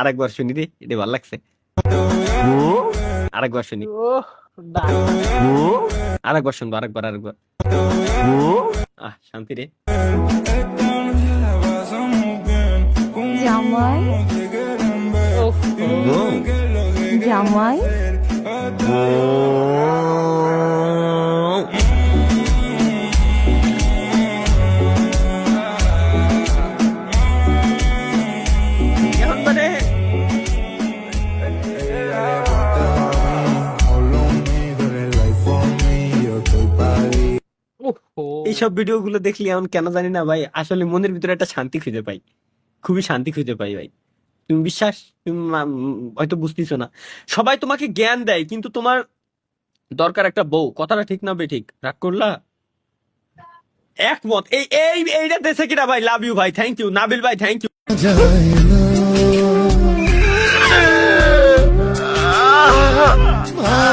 আরেকবার শুনি রে, এটা ভালো লাগছে। আরেকবার শুনি, ওহ, ডাক। আরেকবার শুনবো, আরেকবার। শান্তি রে। জামাই ওহ, জামাই এখন মানে ওহো। এইসব ভিডিও গুলো দেখলে এমন কেন জানি না ভাই, আসলে মনের ভিতরে একটা শান্তি খুঁজে পাই, খুবই শান্তি খুঁজে পাই ভাই। তুমি বিশ্বাস, তুমি হয়তো বুঝতেছো না। সবাই তোমাকে জ্ঞান দেয়, কিন্তু তোমার দরকার একটা বউ। কথাটা ঠিক না বে? ঠিক রাগ করলা? একমত। এইটা দেশে কিনা ভাই, লাভ ইউ ভাই, থ্যাংক ইউ নাবিল ভাই, থ্যাংক ইউ।